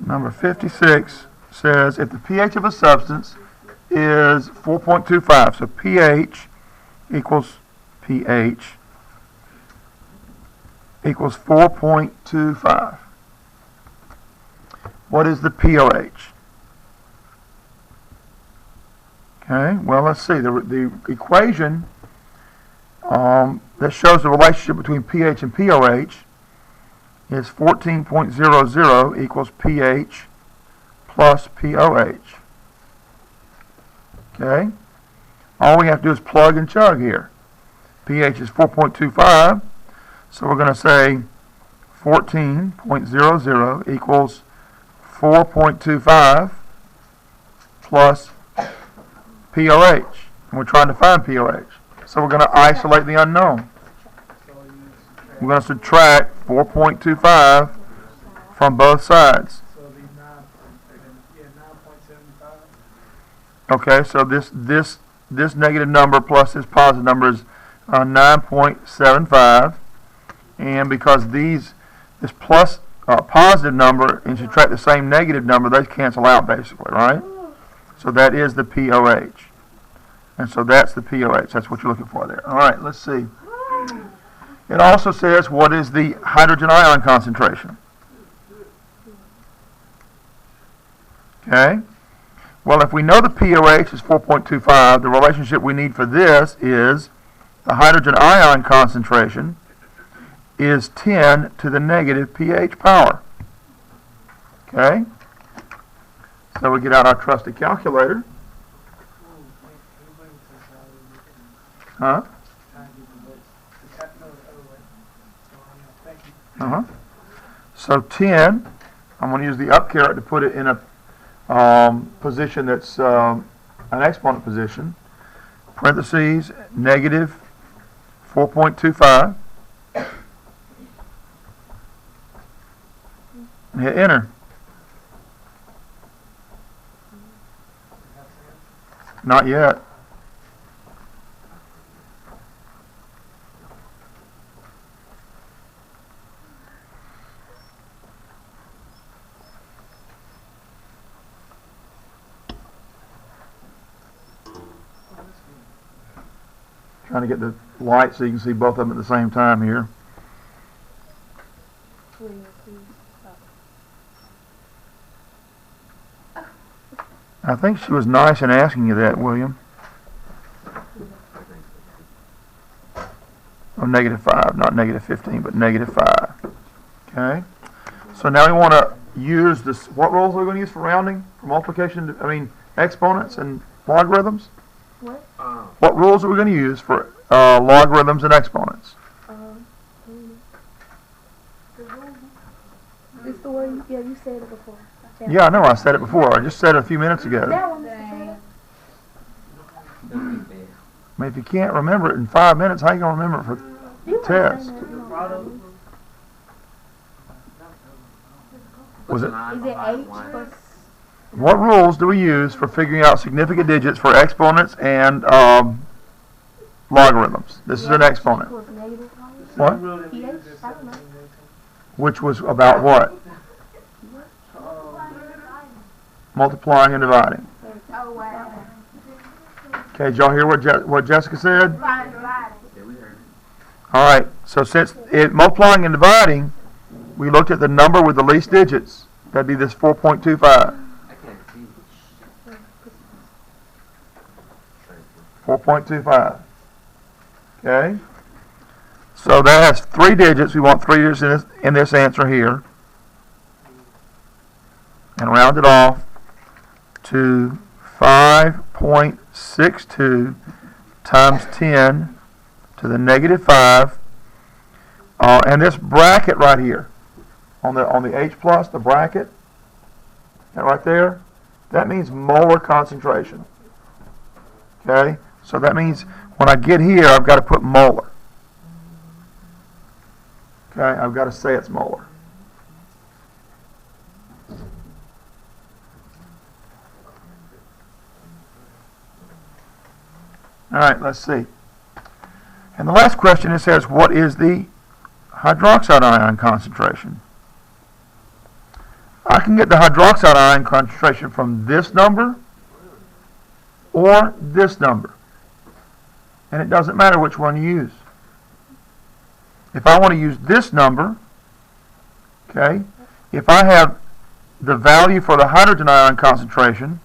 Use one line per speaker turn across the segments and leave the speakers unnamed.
Number 56 says if the pH of a substance is 4.25, so pH equals 4.25. What is the pOH? Okay, well, let's see. The equation that shows the relationship between pH and pOH is 14.00 equals pH plus pOH. Okay, all we have to do is plug and chug here. pH is 4.25, so we're going to say 14.00 equals 4.25 plus pOH, and we're trying to find pOH. So we're going to isolate the unknown. We're going to subtract 4.25 from both sides. Okay, so this negative number plus this positive number is 9.75, and because this plus positive number and subtract the same negative number, they cancel out basically, right? So that is the pOH. And so that's the pOH. That's what you're looking for there. All right, let's see. It also says what is the hydrogen ion concentration. Okay. Well, if we know the pOH is 4.25, the relationship we need for this is the hydrogen ion concentration is 10 to the negative pH power. Okay? So we get out our trusty calculator. Huh? So 10, I'm going to use the up caret to put it in a position that's an exponent position. Parentheses, negative 4.25. And hit enter. Not yet. Trying to get the light so you can see both of them at the same time here. I think she was nice in asking you that, William. Oh, -5, not -15, but -5. Okay. So now we want to use this. What rules are we going to use for rounding? For multiplication, exponents and logarithms?
What?
What rules are we going to use for logarithms and exponents?
It's the word, yeah, you said it before.
Yeah, I know, I said it before. I just said it a few minutes ago.
That one,
I mean, if you can't remember it in 5 minutes, how are you going to remember it for the test? Was it?
Is it H plus?
What rules do we use for figuring out significant digits for exponents and logarithms? This is an exponent. What? Which was about what? Multiplying and dividing. Okay, did y'all hear what Jessica said? All right, so since multiplying and dividing, we looked at the number with the least digits. That'd be this 4.25. 4.25. Okay? So that has 3 digits. We want 3 digits in this answer here. And round it off to 5.62 times 10 to the -5. And this bracket right here on the H plus, the bracket, that right there, that means molar concentration. Okay? So that means when I get here, I've got to put molar. Okay? I've got to say it's molar. All right, let's see. And the last question, it says, what is the hydroxide ion concentration? I can get the hydroxide ion concentration from this number or this number. And it doesn't matter which one you use. If I want to use this number, okay, if I have the value for the hydrogen ion concentration,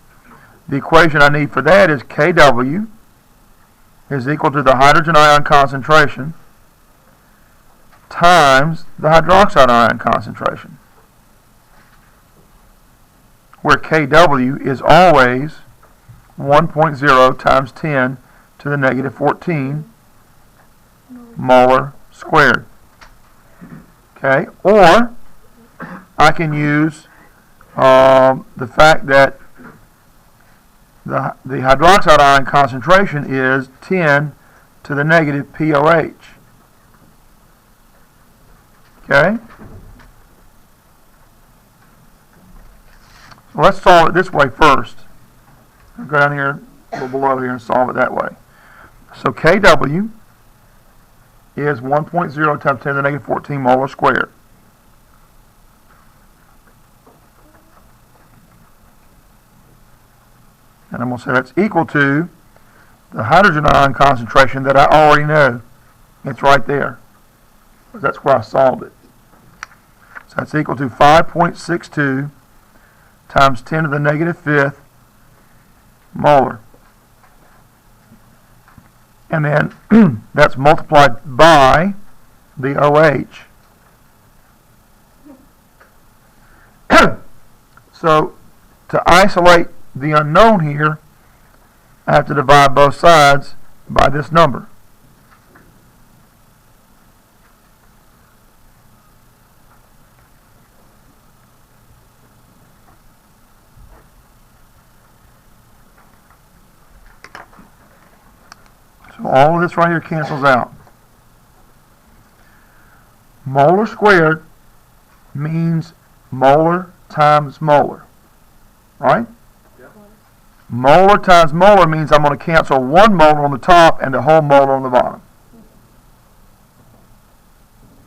the equation I need for that is Kw is equal to the hydrogen ion concentration times the hydroxide ion concentration, where Kw is always 1.0 times 10 to the negative 14 molar squared. Okay, or I can use the fact that the hydroxide ion concentration is 10 to the negative POH. Okay? So let's solve it this way first. I'll go down here, a little below here, and solve it that way. So Kw is 1.0 times 10 to the negative 14 molar squared. And I'm going to say that's equal to the hydrogen ion concentration that I already know. It's right there. That's where I solved it. So that's equal to 5.62 times 10 to the negative 5th molar. And then that's multiplied by the OH. So to isolate the unknown here, I have to divide both sides by this number. So all of this right here cancels out. Molar squared means molar times molar, right?
Yep.
Molar times molar means I'm going to cancel one molar on the top and the whole molar on the bottom.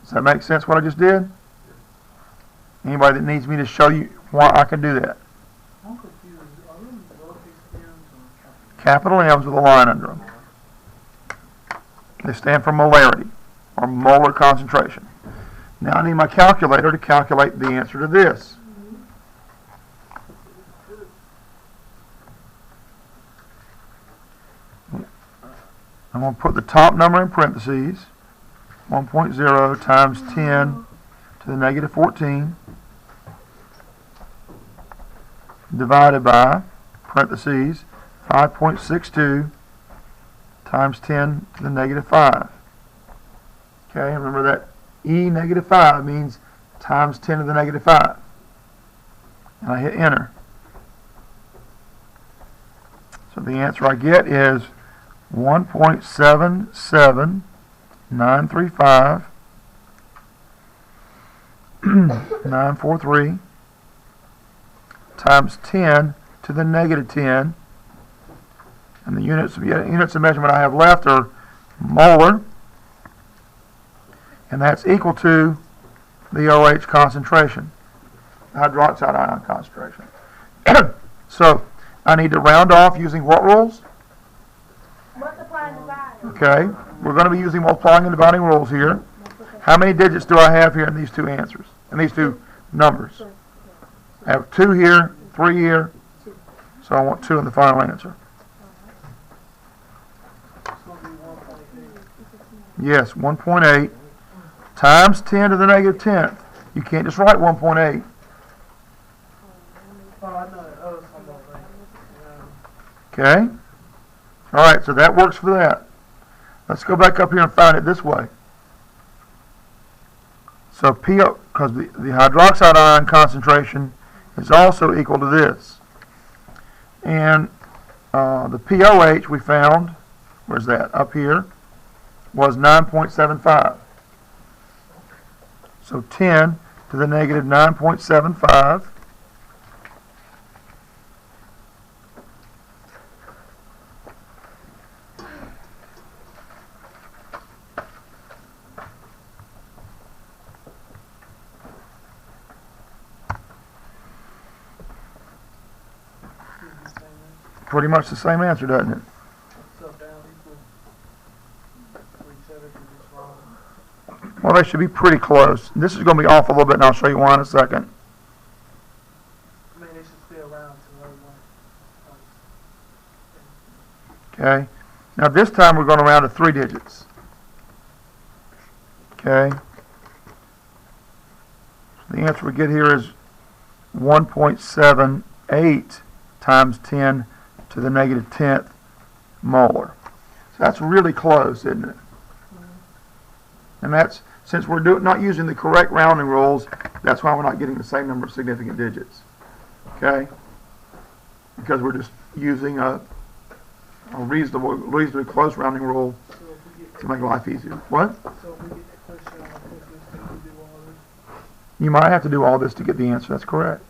Does that make sense what I just did? Anybody that needs me to show you why I can do that?
I'm confused. Are them lowercase m's or
Capital M's with a line under them. They stand for molarity, or molar concentration. Now I need my calculator to calculate the answer to this. I'm going to put the top number in parentheses, 1.0 times 10 to the negative 14, divided by, parentheses, 5.62 times 10 to the negative 5. Okay, and remember that E negative 5 means times 10 to the negative 5. And I hit enter. So the answer I get is 1.77935 943 times 10 to the negative 10. And the units of measurement I have left are molar, and that's equal to the OH concentration, the hydroxide ion concentration. So I need to round off using what rules?
Multiply and divide.
Okay, we're going to be using multiplying and dividing rules here. How many digits do I have here in these two answers, in these two numbers? I have 2 here, 3 here, so I want 2 in the final answer.
it's going to be 1.8?
Yes, 1.8 times 10 to the negative 10th. You can't just write 1.8.
Oh, I know that. Oh, it's on the thing.
Okay? Alright, so that works for that. Let's go back up here and find it this way. So PO, because the hydroxide ion concentration is also equal to this. And the POH we found, where's that? Up here, was 9.75. So 10 to the negative 9.75. pretty much the same answer, doesn't it?
What's up, down equal 370 this wrong.
Well, they should be pretty close. This is going to be off a little bit, and I'll show you why in a second.
I mean, they should stay around to another one.
Okay. Now this time we're going to round to 3 digits. Okay. The answer we get here is 1.78 times 10 to the negative 10th molar. So that's really close, isn't it? And that's, since we're not using the correct rounding rules, that's why we're not getting the same number of significant digits. Okay? Because we're just using a reasonably close rounding rule
So if we get
to make life easier. What?
So if we get that question on our quick list, then we do all this.
You might have to do all this to get the answer. That's correct.